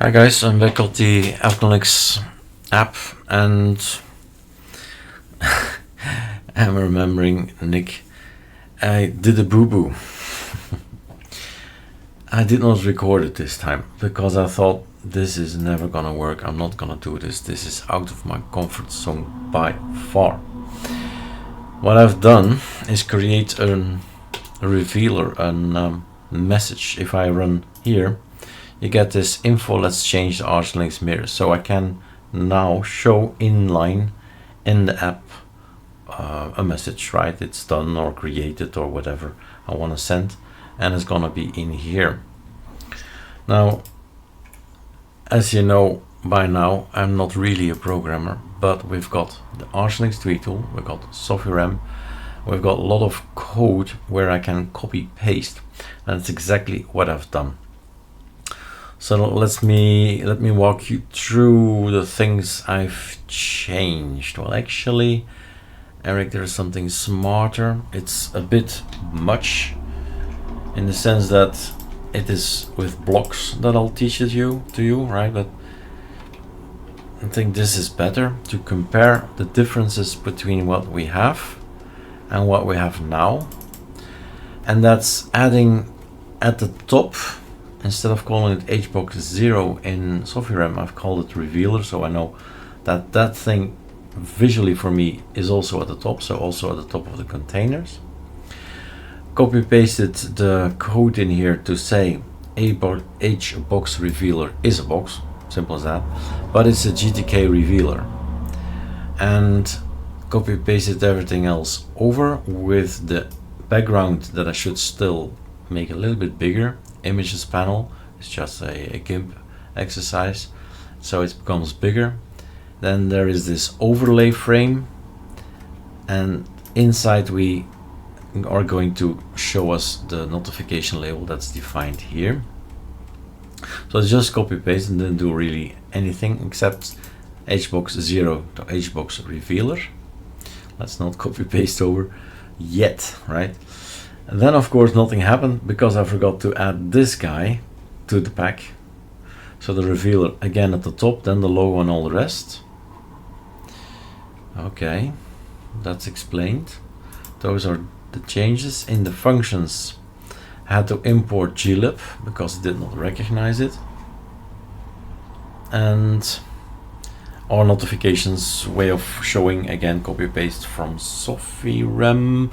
Hi guys, I'm back at the ArcoLinux app and I'm remembering Nick. I did a boo-boo. I did not record it this time because I thought this is never gonna work. I'm not gonna do this. This is out of my comfort zone by far. What I've done is create a revealer, a message. If I run here, you get this info, let's change the ArcoLinux mirror. So I can now show inline in the app a message, right? It's done or created or whatever I want to send, and it's gonna be in here. Now, as you know by now, I'm not really a programmer, but we've got the ArcoLinux tweak tool, we've got Forum, we've got a lot of code where I can copy paste, and it's exactly what I've done. So let me walk you through the things I've changed. Well, actually, Eric, there's something smarter. It's a bit much in the sense that it is with blocks that I'll teach it to you, right? But I think this is better to compare the differences between what we have and what we have now. And that's adding at the top, instead of calling it HBox 0 in Forum, I've called it Revealer, so I know that that thing visually for me is also at the top, so also at the top of the containers. Copy pasted the code in here to say HBox Revealer is a box, simple as that, but it's a GTK Revealer. And copy pasted everything else over with the background that I should still make a little bit bigger. Images panel is just a GIMP exercise, so it becomes bigger. Then there is this overlay frame, and inside we are going to show us the notification label that's defined here. So it's just copy paste and didn't do really anything except HBox 0 to HBox Revealer. Let's not copy paste over yet, right? And then of course nothing happened because I forgot to add this guy to the pack. So the revealer again at the top, then the logo and all the rest. Okay, that's explained. Those are the changes. In the functions, I had to import glib because it did not recognize it. And our notifications way of showing, again, copy paste from Forum.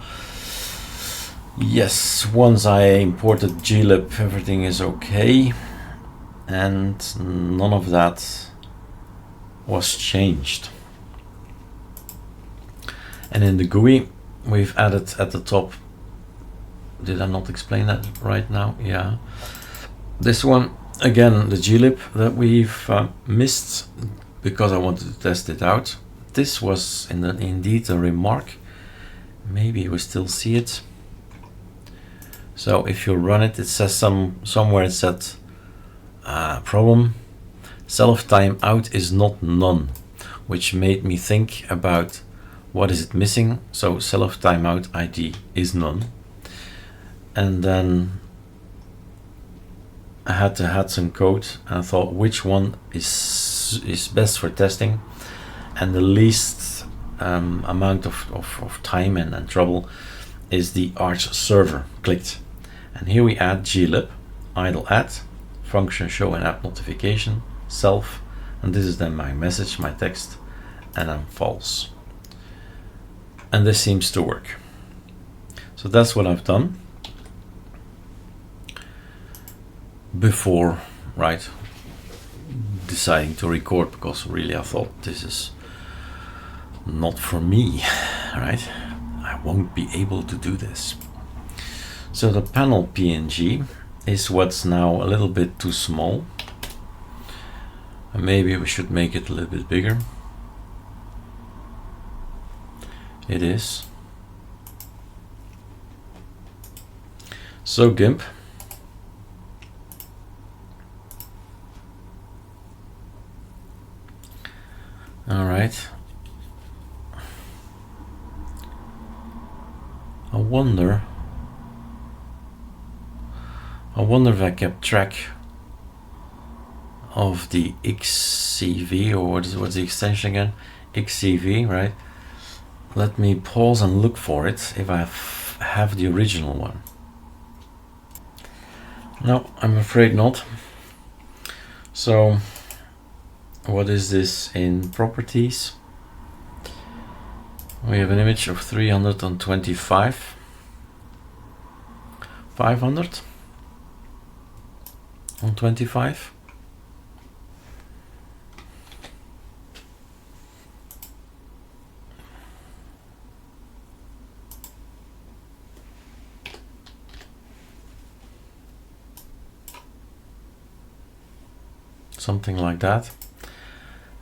Yes, once I imported glib, everything is okay, and none of that was changed. And in the GUI, we've added at the top, did I not explain that right now? Yeah. This one, again, the glib that we've missed because I wanted to test it out. This was indeed a remark. Maybe you will still see it. So if you run it, it says somewhere it said problem, self timeout is not none, which made me think about what is it missing. So self timeout ID is none, and then I had to add some code and I thought which one is best for testing and the least amount of time and trouble is the Arch server clicked. And here we add glib, idle add, function show an app notification, self, and this is then my message, my text, and I'm false. And this seems to work. So that's what I've done before, right, deciding to record, because really I thought this is not for me, right? I won't be able to do this. So the panel PNG is what's now a little bit too small. And maybe we should make it a little bit bigger. It is. So GIMP. All right. I wonder if I kept track of the XCV, or what's the extension again? XCV, right? Let me pause and look for it if I have the original one. No, I'm afraid not. So what is this in properties? We have an image of 325, 500 on 25. Something like that.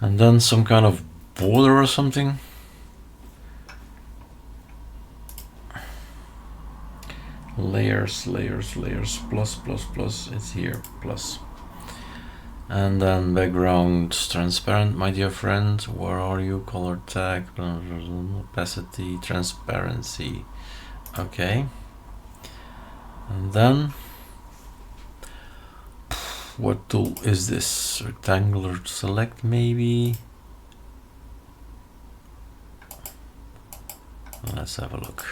And then some kind of border or something. Layers, layers, layers, plus, plus, plus, it's here, plus. And then background transparent, my dear friend. Where are you? Color tag, opacity, transparency. Okay. And then, what tool is this? Rectangular select, maybe? Let's have a look.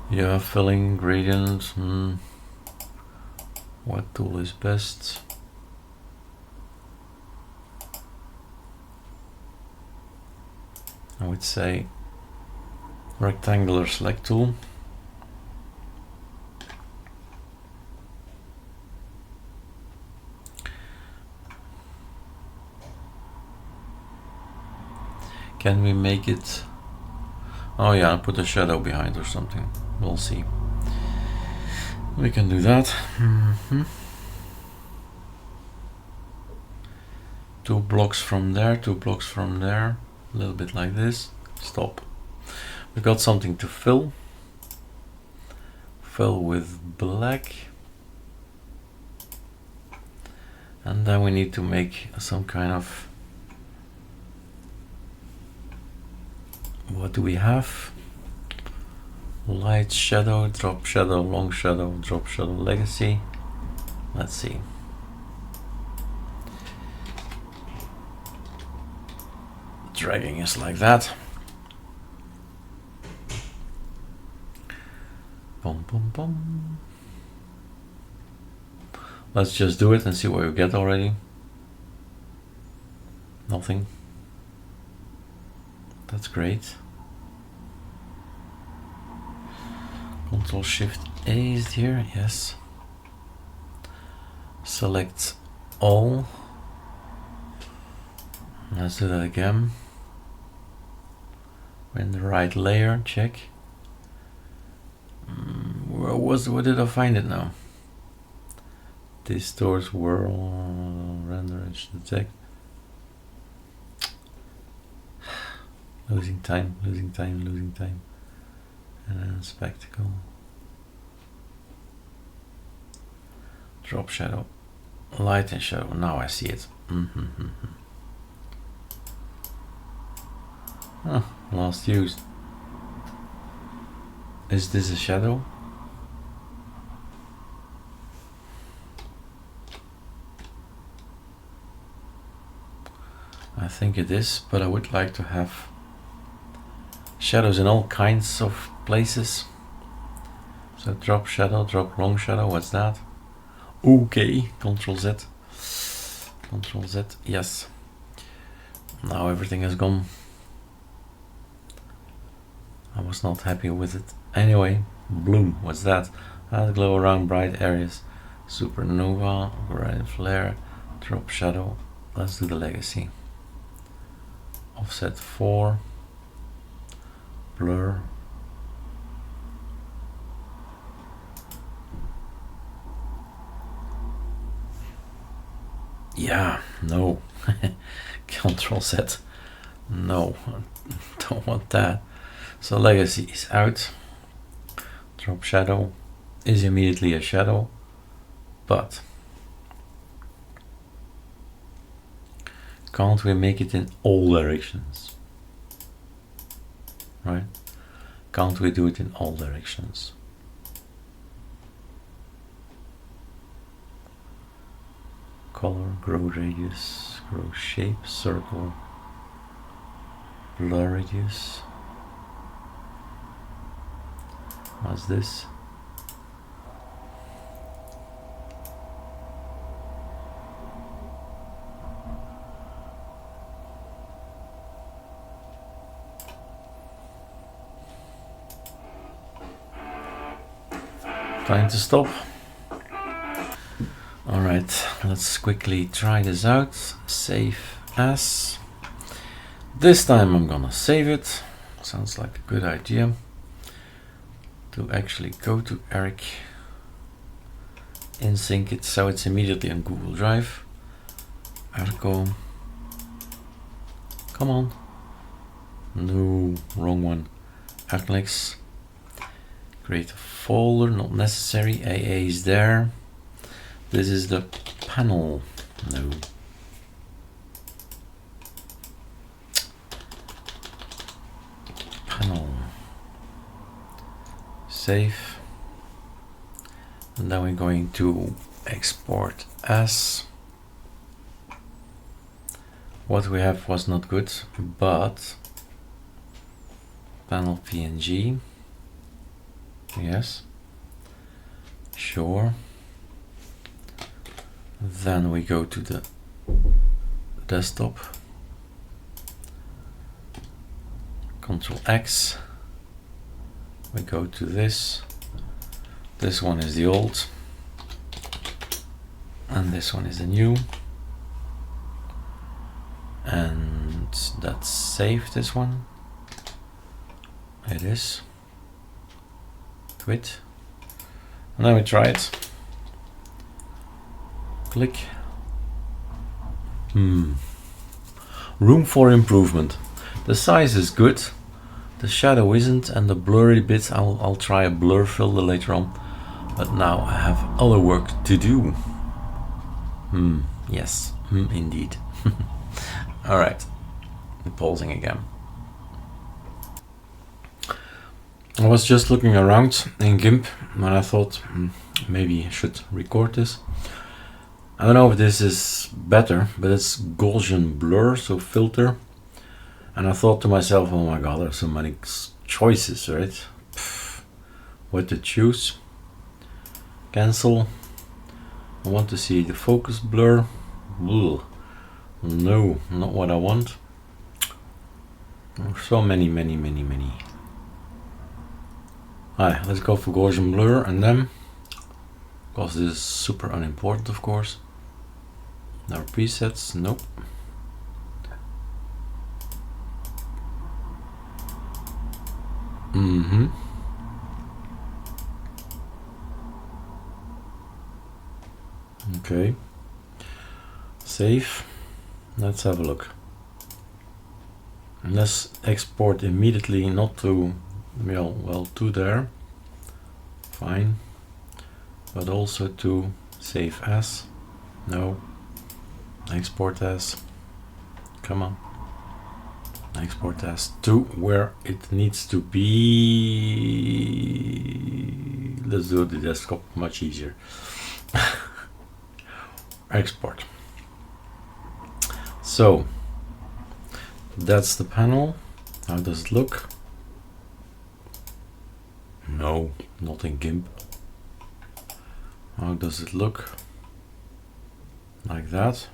Yeah, filling, gradient. What tool is best? I would say rectangular select tool. Can we make it? Oh yeah, put a shadow behind or something. We'll see. We can do that. 2 blocks from there, 2 blocks from there. A little bit like this. Stop. We got something to fill. Fill with black. And then we need to make some kind of... What do we have? Light shadow, drop shadow, long shadow, drop shadow, legacy. Let's see. Dragging is like that. Boom, boom, boom. Let's just do it and see what we get already. Nothing. That's great. Control Shift A is here, yes. Select all. Let's do that again. We're in the right layer, check. Where did I find it now? Distort world, render edge detect. Losing time, losing time, losing time. And then spectacle. Drop shadow. Light and shadow. Now I see it. Oh, last used. Is this a shadow? I think it is, but I would like to have shadows in all kinds of places. So drop shadow, drop long shadow, what's that? Okay, Control Z. Control Z, yes. Now everything is gone. I was not happy with it. Anyway, bloom, what's that? Add glow around bright areas. Supernova, bright flare, drop shadow. Let's do the legacy. Offset 4. Blur. Yeah, no. Control Z. No, don't want that. So legacy is out. Drop shadow is immediately a shadow, but can't we make it in all directions? Right? Can't we do it in all directions? color, grow radius, grow shape, circle, blur radius. What's this? Time to stop. Alright, let's quickly try this out. Save as. This time I'm gonna save it. Sounds like a good idea. To actually go to Eric and sync it so it's immediately on Google Drive. Arco. Come on. No, wrong one. ArcoLinux. Create a folder, not necessary. AA is there. This is the panel. No. Panel. Save. And then we're going to export as. What we have was not good, but panel PNG. Yes. Sure. Then we go to the desktop. Control X. We go to this. This one is the old. And this one is the new. And let's save this one. It is. Quit. And then we try it. Click. Room for improvement. The size is good. The shadow isn't, and the blurry bits, I'll try a blur filter later on. But now I have other work to do. Yes, indeed. Alright, pausing again. I was just looking around in GIMP and I thought maybe I should record this. I don't know if this is better, but it's Gaussian blur, so filter. And I thought to myself, oh my god, there's so many choices, right? What to choose? Cancel. I want to see the focus blur. Ugh. No, not what I want. So many. Alright, let's go for Gaussian blur and then, because this is super unimportant, of course. Our presets, nope. Okay. Save. Let's have a look. And let's export immediately, not to, well, to there. Fine. But also to save as. No. Export as. Come on. Export as to where it needs to be. Let's do the desktop, much easier. Export. So that's the panel. How does it look? No, not in GIMP. How does it look? Like that?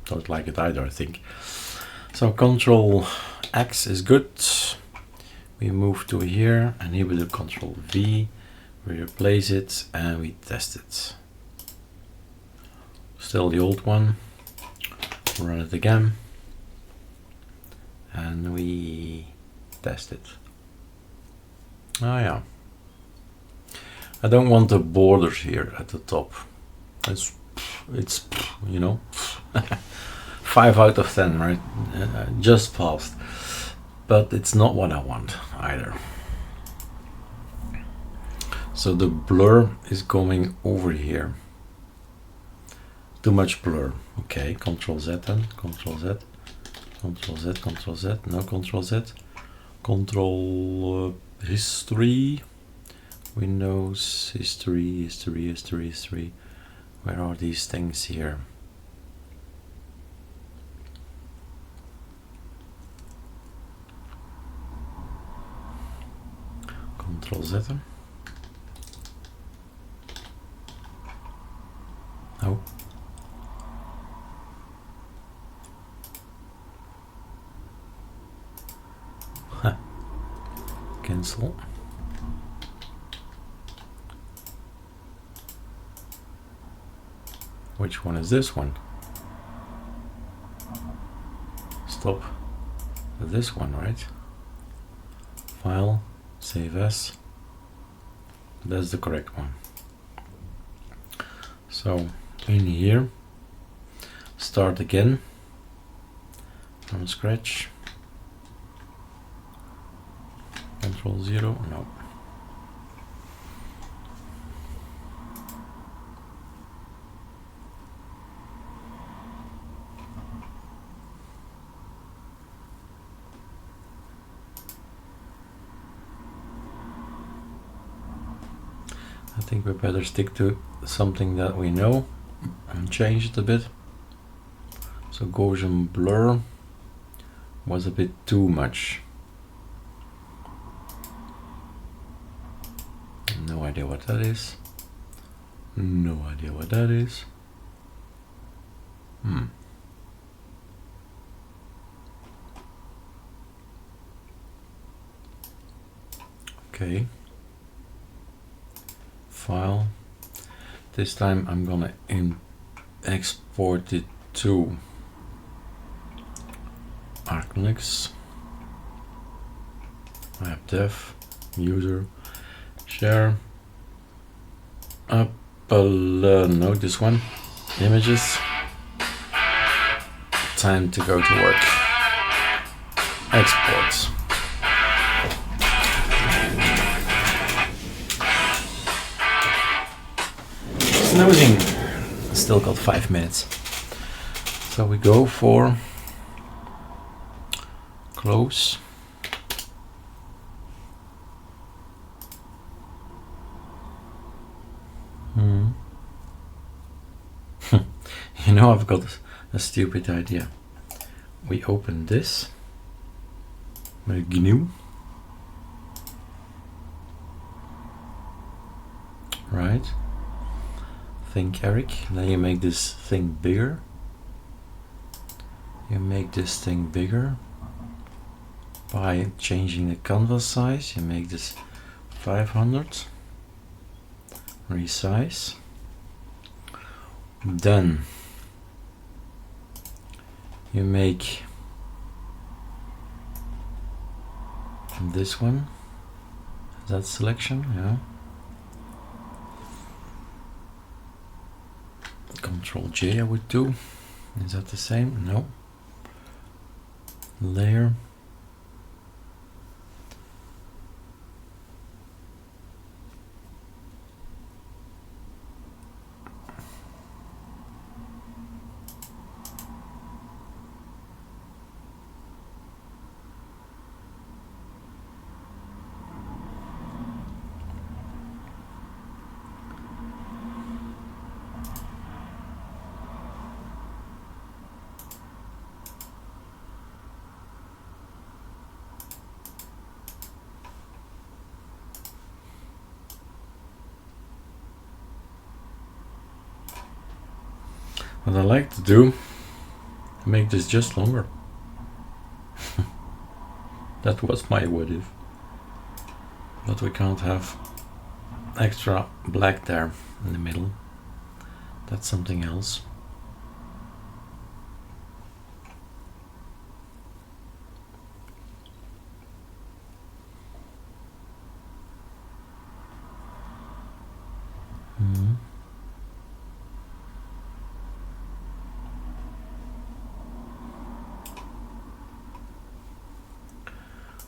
Don't like it either, I think. So Control X is good. We move to here, and here we do Control V. We replace it and we test it. Still the old one. Run it again. And we test it. Oh yeah. I don't want the borders here at the top. It's you know, 5 out of 10, right? Just passed. But it's not what I want either. So the blur is going over here. Too much blur. Okay, Control Z then. Control Z. Control Z, Control Z. No, Control Z. Control history. Windows, history. Where are these things here? Control Z. No. Cancel. Which one is this one? Stop this one, right? File, save as. That's the correct one. So in here, start again from scratch. Control 0, no. I think we better stick to something that we know and change it a bit. So Gaussian blur was a bit too much. No idea what that is. No idea what that is. Okay. File. This time I'm gonna export it to ArcoLinux App Dev User Share no, this one, images. Time to go to work. Export. Snoozing. Still got 5 minutes. So we go for close. You know, I've got a stupid idea. We open this with GNU, right? Think, Eric. Then you make this thing bigger. You make this thing bigger by changing the canvas size. You make this 500. Resize. Then you make this one. Is that selection? Yeah. Control J I would do. Is that the same? No. Layer. What I like to do, make this just longer. That was my what if. But we can't have extra black there in the middle. That's something else.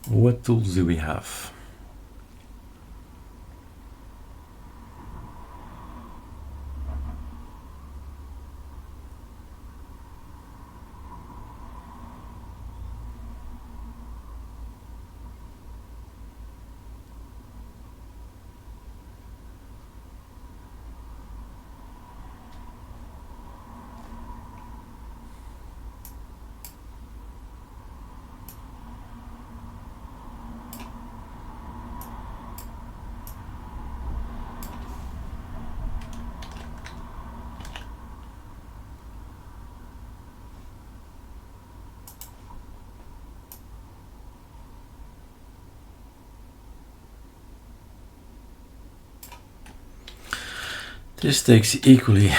What tools do we have? This takes equally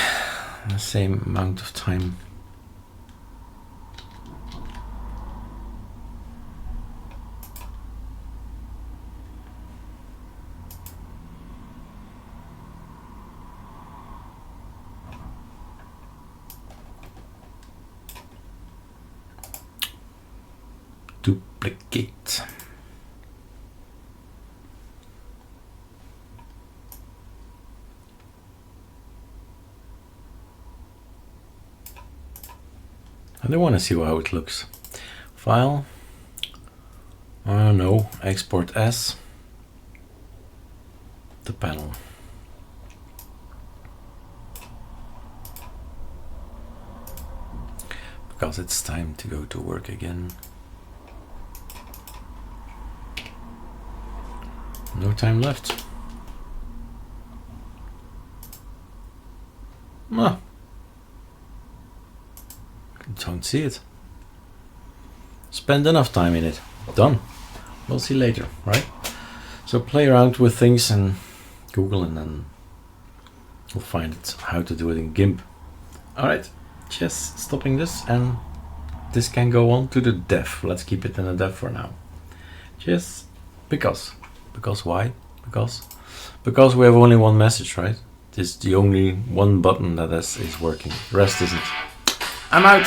the same amount of time. Duplicate. I don't want to see how it looks. File. No, export as the panel. Because it's time to go to work again. No time left. Ah. Don't see it. Spend enough time in it. Done. We'll see later, right? So play around with things and Google, and then we'll find how to do it in GIMP. Alright, just stopping this, and this can go on to the dev. Let's keep it in the dev for now. Just because. Because why? Because we have only one message, right? This is the only one button that is working. The rest isn't. I'm out!